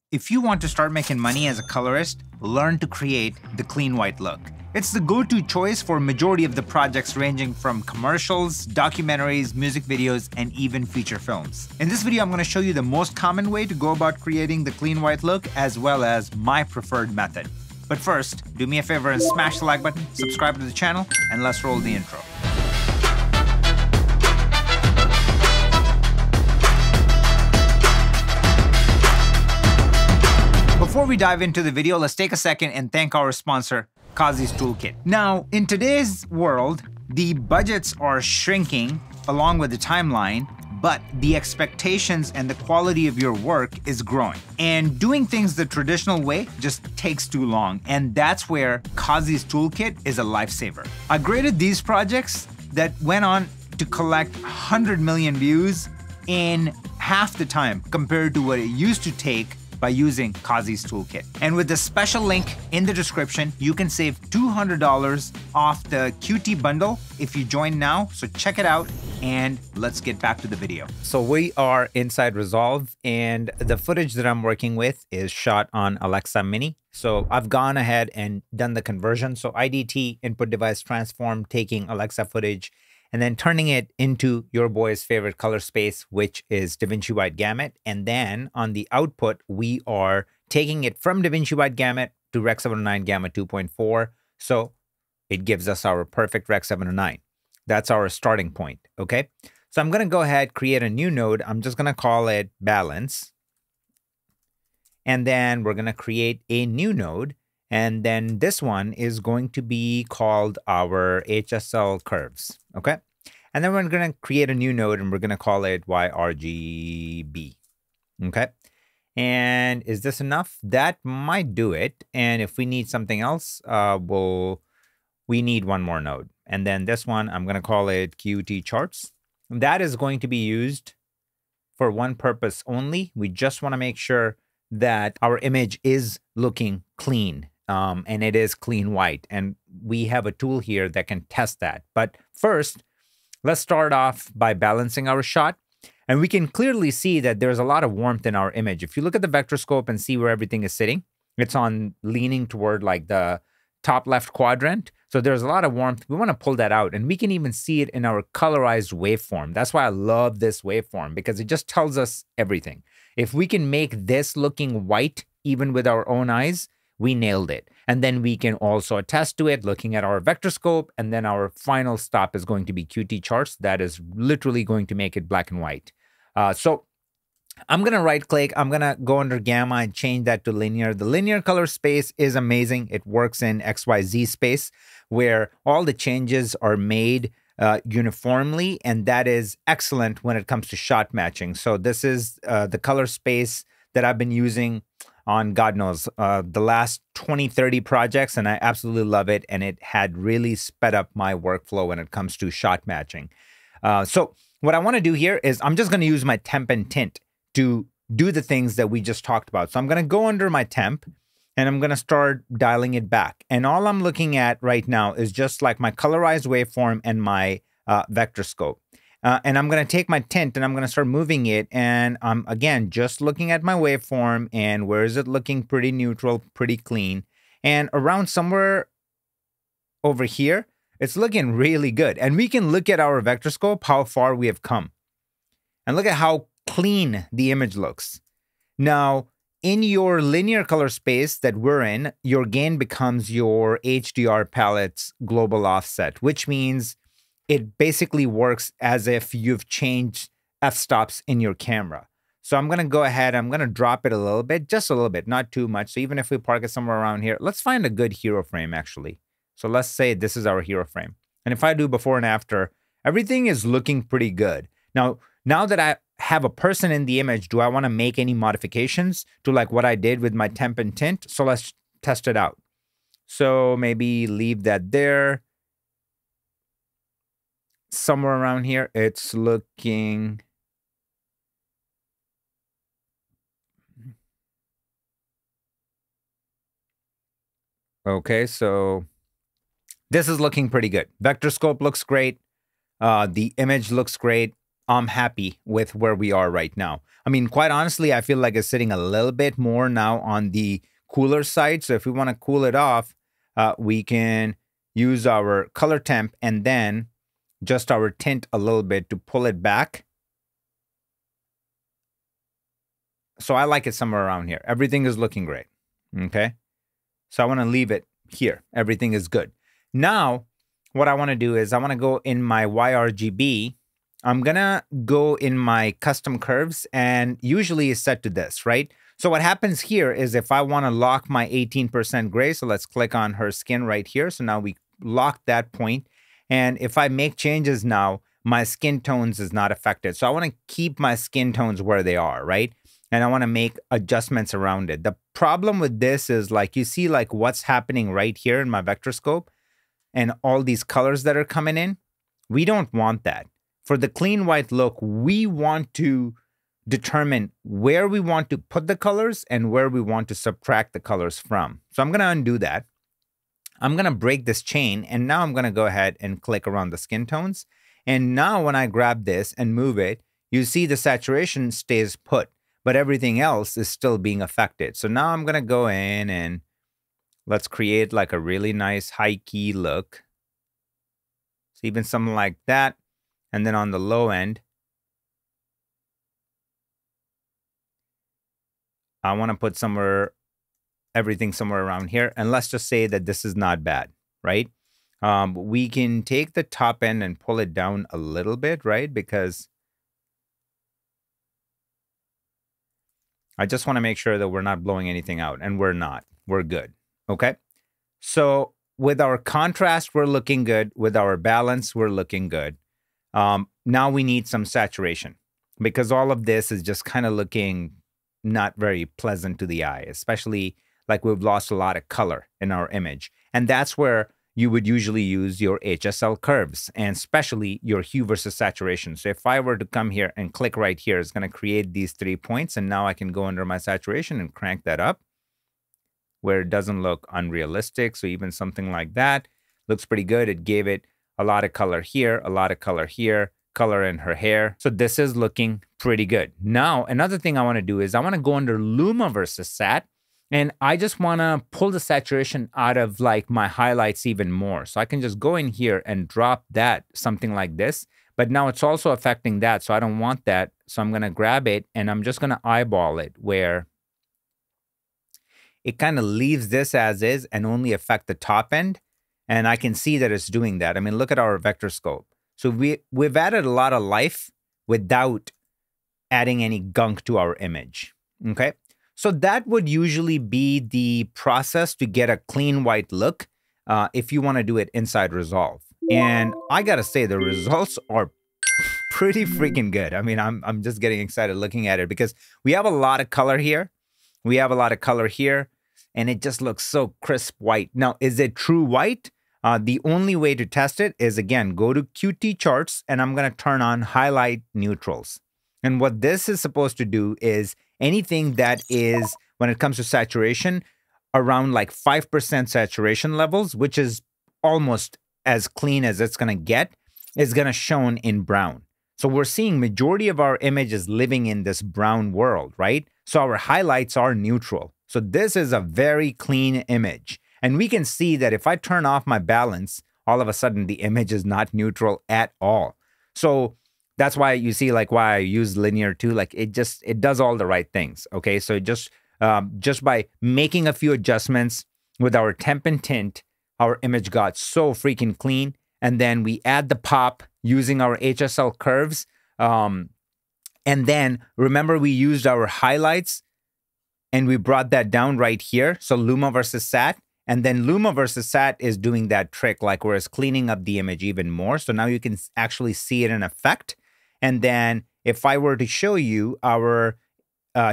If you want to start making money as a colorist, learn to create the clean white look. It's the go-to choice for a majority of the projects ranging from commercials, documentaries, music videos, and even feature films. In this video, I'm going to show you the most common way to go about creating the clean white look, as well as my preferred method. But first, do me a favor and smash the like button, subscribe to the channel, and let's roll the intro. Before we dive into the video, let's take a second and thank our sponsor, Qazi's Toolkit. Now, in today's world, the budgets are shrinking along with the timeline, but the expectations and the quality of your work is growing. And doing things the traditional way just takes too long, and that's where Qazi's Toolkit is a lifesaver. I graded these projects that went on to collect 100 million views in half the time compared to what it used to take by using Qazi's Toolkit. And with the special link in the description, you can save $200 off the QT bundle if you join now. So check it out and let's get back to the video. So we are inside Resolve, and the footage that I'm working with is shot on Alexa Mini. So I've gone ahead and done the conversion. So IDT, input device transform, taking Alexa footage and then turning it into your boy's favorite color space, which is DaVinci Wide Gamut. And then on the output, we are taking it from DaVinci Wide Gamut to Rec 709 Gamma 2.4. So it gives us our perfect Rec 709. That's our starting point, okay? So I'm gonna go ahead, create a new node. I'm just gonna call it Balance. And then we're gonna create a new node. And then this one is going to be called our HSL curves, okay? And then we're going to create a new node and we're going to call it YRGB, okay? And is this enough? That might do it. And if we need something else, we need one more node. And then this one, I'm going to call it QT charts. That is going to be used for one purpose only. We just want to make sure that our image is looking clean. And it is clean white, and we have a tool here that can test that. But first, let's start off by balancing our shot, and we can clearly see that there's a lot of warmth in our image. If you look at the vector scope and see where everything is sitting, it's on leaning toward like the top left quadrant. So there's a lot of warmth. We want to pull that out, and we can even see it in our colorized waveform. That's why I love this waveform, because it just tells us everything. If we can make this looking white, even with our own eyes, we nailed it. And then we can also attest to it looking at our vector scope. And then our final stop is going to be QT charts. That is literally going to make it black and white. So I'm going to right click. I'm going to go under gamma and change that to linear. The linear color space is amazing. It works in XYZ space where all the changes are made uniformly. And that is excellent when it comes to shot matching. So this is the color space that I've been using on God knows the last 20, 30 projects, and I absolutely love it. And it had really sped up my workflow when it comes to shot matching. So what I want to do here is I'm just going to use my temp and tint to do the things that we just talked about. So I'm going to go under my temp and I'm going to start dialing it back. And all I'm looking at right now is just like my colorized waveform and my vector scope. And I'm going to take my tint and I'm going to start moving it. And I'm, again, just looking at my waveform and where is it looking pretty neutral, pretty clean. And around somewhere over here, it's looking really good. And we can look at our vector scope, how far we have come. And look at how clean the image looks. Now, in your linear color space that we're in, your gain becomes your HDR palette's global offset, which means it basically works as if you've changed f-stops in your camera. So I'm going to go ahead, I'm going to drop it a little bit, just a little bit, not too much. So even if we park it somewhere around here, let's find a good hero frame actually. So let's say this is our hero frame. And if I do before and after, everything is looking pretty good. Now that I have a person in the image, do I want to make any modifications to like what I did with my temp and tint? So let's test it out. So maybe leave that there. Somewhere around here, it's looking okay. So this is looking pretty good. Vector scope looks great. The image looks great. I'm happy with where we are right now. I mean, quite honestly, I feel like it's sitting a little bit more now on the cooler side. So if we want to cool it off, we can use our color temp and then just our tint a little bit to pull it back. So I like it somewhere around here. Everything is looking great. Okay. So I want to leave it here. Everything is good. Now, what I want to do is I want to go in my YRGB. I'm going to go in my custom curves, and usually it's set to this, right? So what happens here is if I want to lock my 18% gray, so let's click on her skin right here. So now we lock that point. And if I make changes now, my skin tones is not affected. So I want to keep my skin tones where they are, right? And I want to make adjustments around it. The problem with this is like, you see like what's happening right here in my vector scope and all these colors that are coming in. We don't want that. For the clean white look, we want to determine where we want to put the colors and where we want to subtract the colors from. So I'm going to undo that. I'm going to break this chain, and now I'm going to go ahead and click around the skin tones. And now when I grab this and move it, you see the saturation stays put, but everything else is still being affected. So now I'm going to go in and let's create like a really nice high key look. So even something like that. And then on the low end, I want to put everything somewhere around here. And let's just say that this is not bad, right? We can take the top end and pull it down a little bit, right? Because I just want to make sure that we're not blowing anything out, and we're not. We're good, okay? So with our contrast, we're looking good. With our balance, we're looking good. Now we need some saturation because all of this is just kind of looking not very pleasant to the eye, especially like we've lost a lot of color in our image. And that's where you would usually use your HSL curves, and especially your hue versus saturation. So if I were to come here and click right here, it's going to create these 3 points. And now I can go under my saturation and crank that up where it doesn't look unrealistic. So even something like that looks pretty good. It gave it a lot of color here, a lot of color here, color in her hair. So this is looking pretty good. Now, another thing I want to do is I want to go under Luma versus Sat, and I just want to pull the saturation out of like my highlights even more. So I can just go in here and drop that, something like this. But now it's also affecting that, so I don't want that. So I'm going to grab it and I'm just going to eyeball it where it kind of leaves this as is and only affect the top end. And I can see that it's doing that. I mean, look at our vector scope. So we've added a lot of life without adding any gunk to our image, okay? So that would usually be the process to get a clean white look if you want to do it inside Resolve. And I gotta say, the results are pretty freaking good. I mean, I'm just getting excited looking at it because we have a lot of color here. We have a lot of color here, and it just looks so crisp white. Now, is it true white? The only way to test it is, again, go to QT charts, and I'm going to turn on highlight neutrals. And what this is supposed to do is anything that is, when it comes to saturation, around like 5% saturation levels, which is almost as clean as it's going to get, is going to shown in brown. So we're seeing majority of our images living in this brown world, right? So our highlights are neutral. So this is a very clean image. And we can see that if I turn off my balance, all of a sudden the image is not neutral at all. So that's why you see like why I use linear too. Like it does all the right things. Okay, so just by making a few adjustments with our temp and tint, our image got so freaking clean. And then we add the pop using our HSL curves. And then remember we used our highlights and we brought that down right here. So Luma versus Sat. And then Luma versus Sat is doing that trick, like where it's cleaning up the image even more. So now you can actually see it in effect. And then if I were to show you our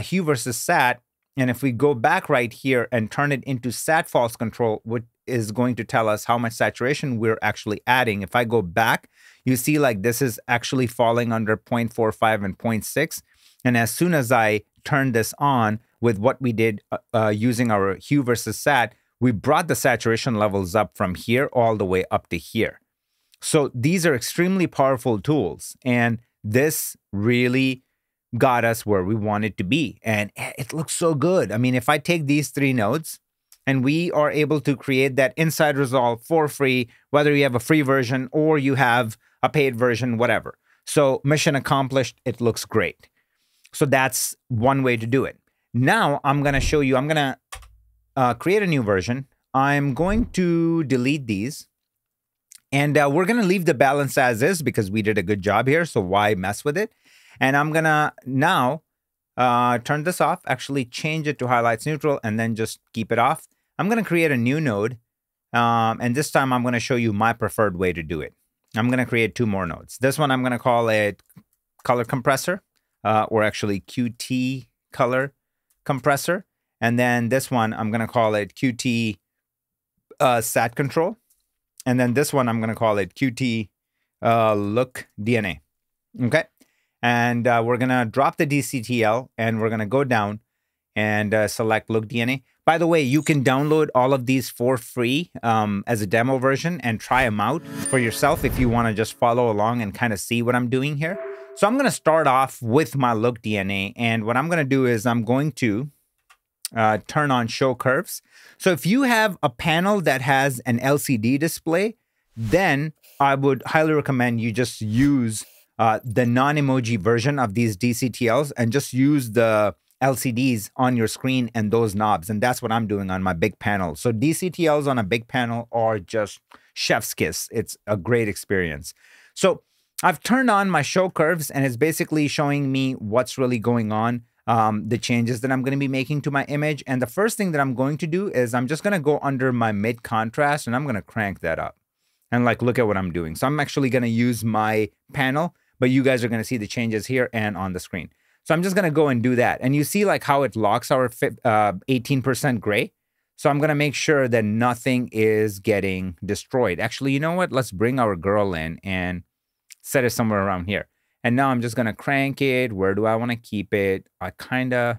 hue versus Sat, and if we go back right here and turn it into Sat false control, which is going to tell us how much saturation we're actually adding. If I go back, you see like this is actually falling under 0.45 and 0.6. And as soon as I turn this on with what we did using our hue versus Sat, we brought the saturation levels up from here all the way up to here. So these are extremely powerful tools. And this really got us where we wanted to be. And it looks so good. I mean, if I take these 3 nodes and we are able to create that inside Resolve for free, whether you have a free version or you have a paid version, whatever. So mission accomplished, it looks great. So that's one way to do it. Now I'm going to show you, I'm going to create a new version. I'm going to delete these. And we're going to leave the balance as is because we did a good job here. So why mess with it? And I'm going to now turn this off, actually change it to highlights neutral, and then just keep it off. I'm going to create a new node. And this time I'm going to show you my preferred way to do it. I'm going to create 2 more nodes. This one I'm going to call it color compressor, or actually QT color compressor. And then this one I'm going to call it QT sat control. And then this one I'm going to call it QT look DNA. Okay. And we're going to drop the DCTL and we're going to go down and select look DNA. By the way, you can download all of these for free as a demo version and try them out for yourself if you want to just follow along and kind of see what I'm doing here. So I'm going to start off with my look DNA. And what I'm going to do is I'm going to turn on show curves. So if you have a panel that has an LCD display, then I would highly recommend you just use the non-emoji version of these DCTLs and just use the LCDs on your screen and those knobs. And that's what I'm doing on my big panel. So DCTLs on a big panel are just chef's kiss. It's a great experience. So I've turned on my show curves and it's basically showing me what's really going on, the changes that I'm going to be making to my image. And the first thing that I'm going to do is I'm just going to go under my mid contrast and I'm going to crank that up. And like, look at what I'm doing. So I'm actually going to use my panel, but you guys are going to see the changes here and on the screen. So I'm just going to go and do that. And you see like how it locks our 18% gray. So I'm going to make sure that nothing is getting destroyed. Actually, you know what? Let's bring our girl in and set it somewhere around here. And now I'm just going to crank it. Where do I want to keep it? I kind of,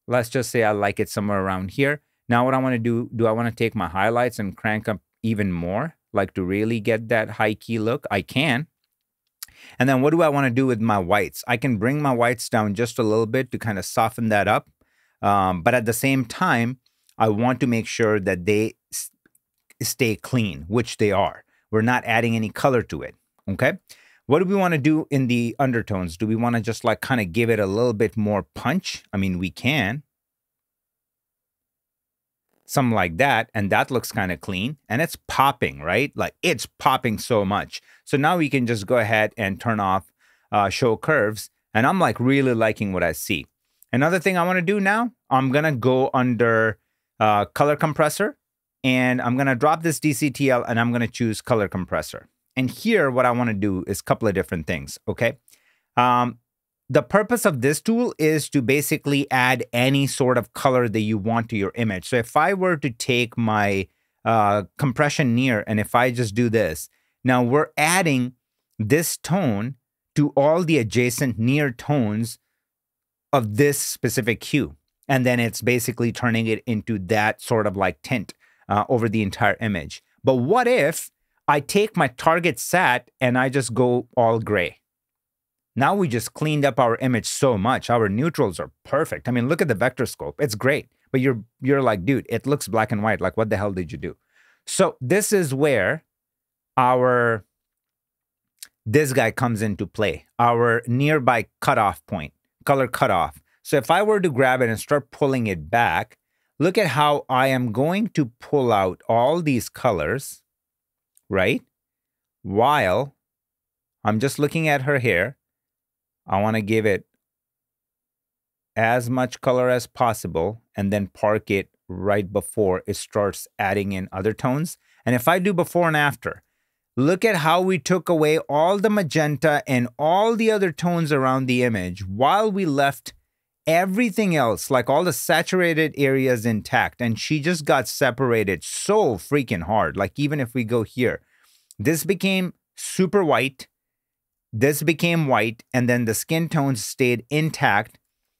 let's just say I like it somewhere around here. Now what I want to do I want to take my highlights and crank up even more, like to really get that high key look? I can. And then what do I want to do with my whites? I can bring my whites down just a little bit to kind of soften that up. But at the same time, I want to make sure that they stay clean, which they are. We're not adding any color to it. Okay. What do we want to do in the undertones? Do we want to just like kind of give it a little bit more punch? I mean, we can. Something like that, and that looks kind of clean, and it's popping, right? Like it's popping so much. So now we can just go ahead and turn off show curves, and I'm like really liking what I see. Another thing I want to do now, I'm gonna go under color compressor, and I'm gonna drop this DCTL, and I'm gonna choose color compressor. And here, what I want to do is a couple of different things. Okay. The purpose of this tool is to basically add any sort of color that you want to your image. So if I were to take my compression near, and if I just do this, now we're adding this tone to all the adjacent near tones of this specific hue. And then it's basically turning it into that sort of like tint over the entire image. But what if I take my target sat and I just go all gray? Now we just cleaned up our image so much. Our neutrals are perfect. I mean, look at the vector scope. It's great. But you're like, dude, it looks black and white. Like, what the hell did you do? So this is where this guy comes into play. Our nearby cutoff point, color cutoff. So if I were to grab it and start pulling it back, look at how I am going to pull out all these colors, right? While I'm just looking at her hair. I want to give it as much color as possible and then park it right before it starts adding in other tones. And if I do before and after, look at how we took away all the magenta and all the other tones around the image while we left everything else, like all the saturated areas intact. And she just got separated so freaking hard. Like even if we go here, this became super white. This became white, and then the skin tones stayed intact,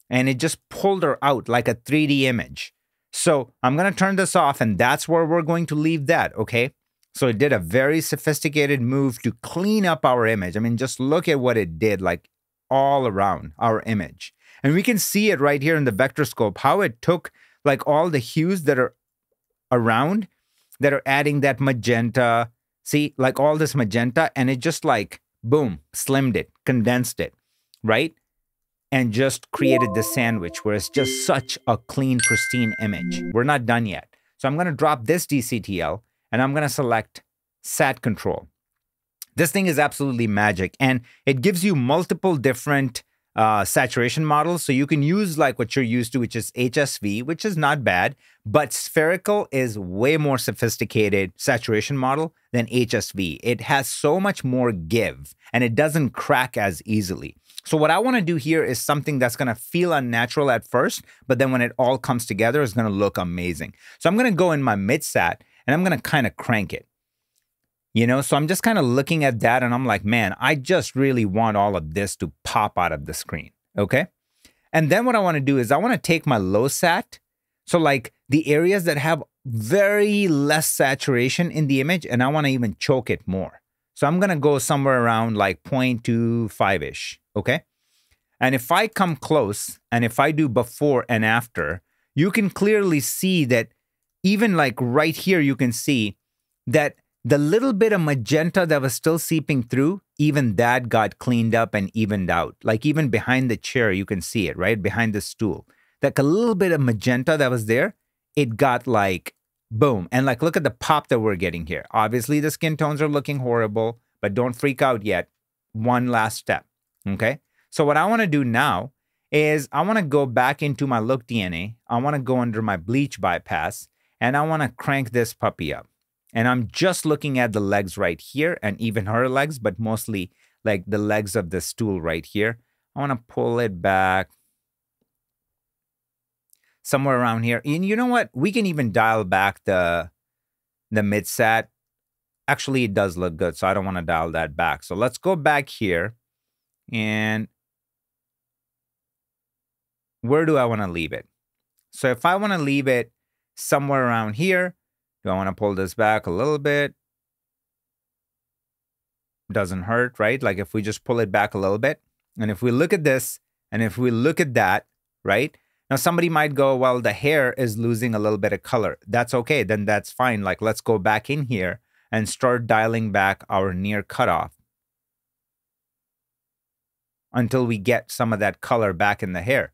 and it just pulled her out like a 3D image. So I'm going to turn this off, and that's where we're going to leave that, okay? So it did a very sophisticated move to clean up our image. I mean, just look at what it did, like all around our image. And we can see it right here in the vector scope, how it took like all the hues that are around that are adding that magenta. See, like all this magenta, and it just like, boom, slimmed it, condensed it, right? And just created this sandwich where it's just such a clean, pristine image. We're not done yet. So I'm gonna drop this DCTL and I'm gonna select Sat Control. This thing is absolutely magic, and it gives you multiple different saturation models. So you can use like what you're used to, which is HSV, which is not bad, but spherical is way more sophisticated saturation model than HSV. It has so much more give, and it doesn't crack as easily. So what I want to do here is something that's going to feel unnatural at first, but then when it all comes together, it's going to look amazing. So I'm going to go in my mid-sat, and I'm going to kind of crank it. You know, so I'm just kind of looking at that and I'm like, man, I just really want all of this to pop out of the screen, okay? And then what I want to do is I want to take my low sat, so like the areas that have very less saturation in the image, and I want to even choke it more. So I'm going to go somewhere around like 0.25-ish, okay? And if I come close and if I do before and after, you can clearly see that even like right here, you can see that the little bit of magenta that was still seeping through, even that got cleaned up and evened out. Like even behind the chair, you can see it, right? Behind the stool. Like a little bit of magenta that was there, it got like, boom. And like, look at the pop that we're getting here. Obviously, the skin tones are looking horrible, but don't freak out yet. One last step, okay? So what I want to do now is I want to go back into my look DNA. I want to go under my bleach bypass, and I want to crank this puppy up. And I'm just looking at the legs right here and even her legs, but mostly like the legs of the stool right here. I want to pull it back somewhere around here. And you know what? We can even dial back the mid-sat. Actually, it does look good, so I don't want to dial that back. So let's go back here. And where do I want to leave it? So if I want to leave it somewhere around here, do I want to pull this back a little bit? Doesn't hurt, right? Like if we just pull it back a little bit. And if we look at this, and if we look at that, right? Now somebody might go, well, the hair is losing a little bit of color. That's okay, then that's fine. Like let's go back in here and start dialing back our near cutoff until we get some of that color back in the hair.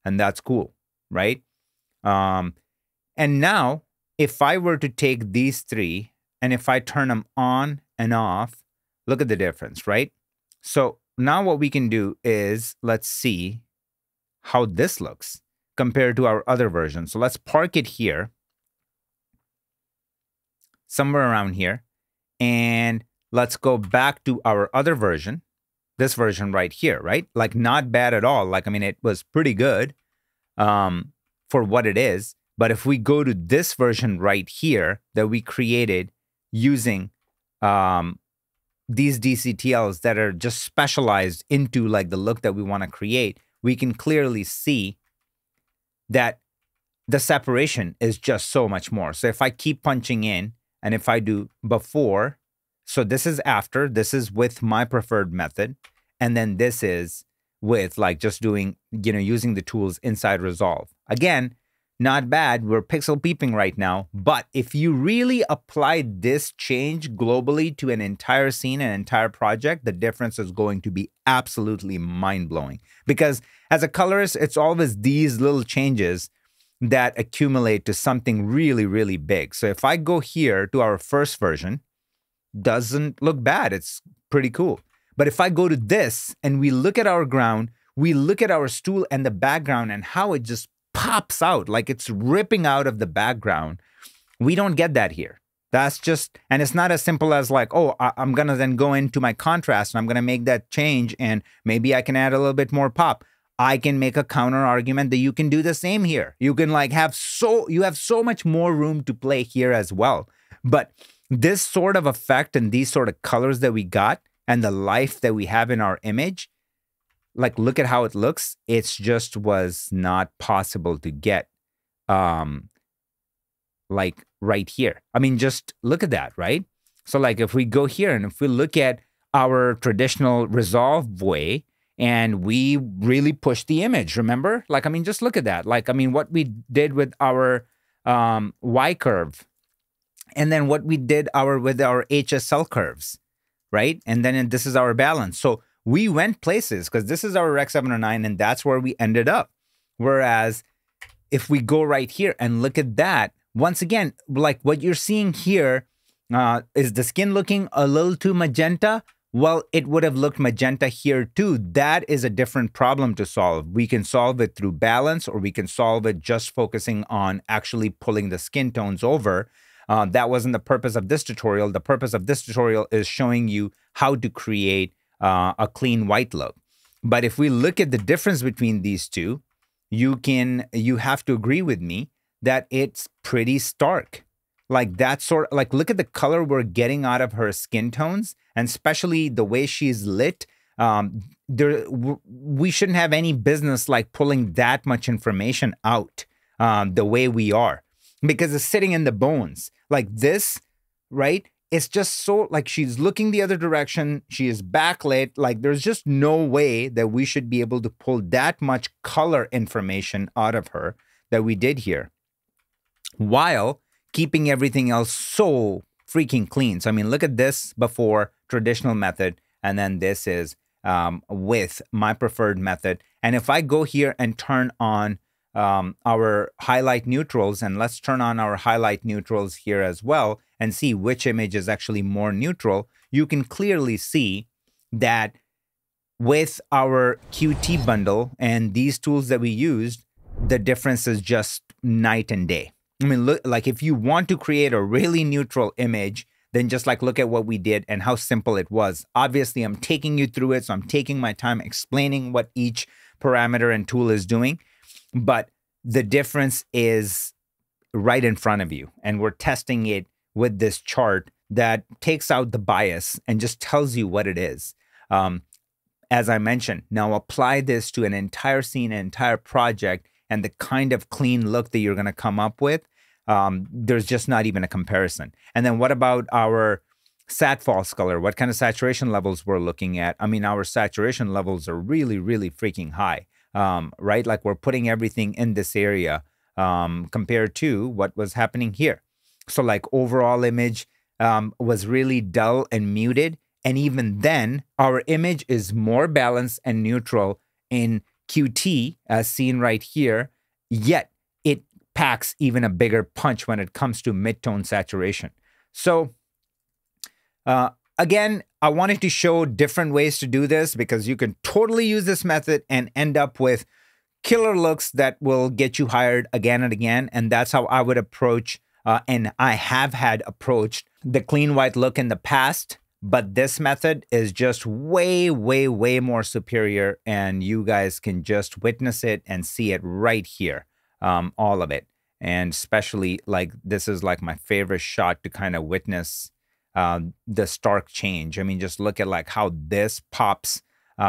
And that's cool, right? And now, if I were to take these three, and if I turn them on and off, look at the difference, right? So now what we can do is, let's see how this looks compared to our other version. So let's park it here, somewhere around here, and let's go back to our other version, this version right here, right? Like not bad at all. Like, I mean, it was pretty good for what it is. But if we go to this version right here that we created using these DCTLs that are just specialized into like the look that we want to create, we can clearly see that the separation is just so much more. So if I keep punching in and if I do before, so this is after, this is with my preferred method. And then this is with like just doing, you know, using the tools inside Resolve. Again, not bad. We're pixel peeping right now. But if you really apply this change globally to an entire scene, an entire project, the difference is going to be absolutely mind-blowing. Because as a colorist, it's always these little changes that accumulate to something really, really big. So if I go here to our first version, doesn't look bad. It's pretty cool. But if I go to this and we look at our ground, we look at our stool and the background and how it just pops out, like it's ripping out of the background. We don't get that here. That's just, and it's not as simple as like, oh, I'm going to then go into my contrast and I'm going to make that change and maybe I can add a little bit more pop. I can make a counter argument that you can do the same here. You can like you have so much more room to play here as well. But this sort of effect and these sort of colors that we got and the life that we have in our image, like, look at how it looks. It's just was not possible to get, like right here. I mean, just look at that, right? So like if we go here and if we look at our traditional Resolve way and we really push the image, remember? Like, I mean, just look at that. Like, I mean, what we did with our Y curve and then what we did with our HSL curves, right? And then this is our balance. So we went places because this is our Rec 709 and that's where we ended up. Whereas if we go right here and look at that, once again, like what you're seeing here, is the skin looking a little too magenta? Well, it would have looked magenta here too. That is a different problem to solve. We can solve it through balance or we can solve it just focusing on actually pulling the skin tones over. That wasn't the purpose of this tutorial. The purpose of this tutorial is showing you how to create a clean white look. But if we look at the difference between these two, you have to agree with me that it's pretty stark. Like that sort of, like, look at the color we're getting out of her skin tones, and especially the way she's lit. We shouldn't have any business like pulling that much information out the way we are, because it's sitting in the bones like this, right? It's just so like she's looking the other direction. She is backlit. Like there's just no way that we should be able to pull that much color information out of her that we did here, while keeping everything else so freaking clean. So, I mean, look at this before traditional method, and then this is with my preferred method. And if I go here and turn on our highlight neutrals, and let's turn on our highlight neutrals here as well, and see which image is actually more neutral, you can clearly see that with our QT bundle and these tools that we used, the difference is just night and day. I mean, look, like if you want to create a really neutral image, then just like look at what we did and how simple it was. Obviously, I'm taking you through it, so I'm taking my time explaining what each parameter and tool is doing, but the difference is right in front of you, and we're testing it with this chart that takes out the bias and just tells you what it is. As I mentioned, now apply this to an entire scene, an entire project, and the kind of clean look that you're going to come up with, there's just not even a comparison. And then what about our sat false color? What kind of saturation levels we're looking at? I mean, our saturation levels are really, really freaking high, right? Like we're putting everything in this area compared to what was happening here. So like overall image was really dull and muted. And even then, our image is more balanced and neutral in QT, as seen right here, yet it packs even a bigger punch when it comes to mid-tone saturation. So again, I wanted to show different ways to do this because you can totally use this method and end up with killer looks that will get you hired again and again. And that's how I would approach, and I have had approached the clean white look in the past. But this method is just way, way, way more superior, and you guys can just witness it and see it right here, all of it. And especially like this is like my favorite shot to kind of witness the stark change. I mean, just look at like how this pops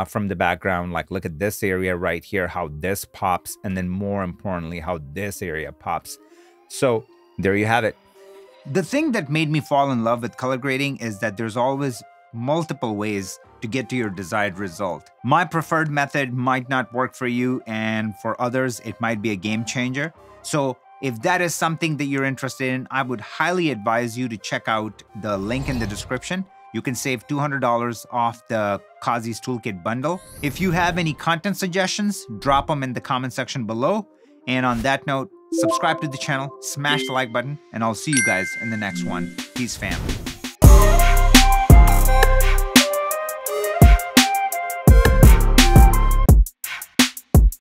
from the background. Like look at this area right here, how this pops, and then more importantly, how this area pops. So there you have it. The thing that made me fall in love with color grading is that there's always multiple ways to get to your desired result. My preferred method might not work for you, and for others, it might be a game changer. So if that is something that you're interested in, I would highly advise you to check out the link in the description. You can save $200 off the Qazi's Toolkit bundle. If you have any content suggestions, drop them in the comment section below. And on that note, subscribe to the channel, smash the like button, and I'll see you guys in the next one. Peace, fam.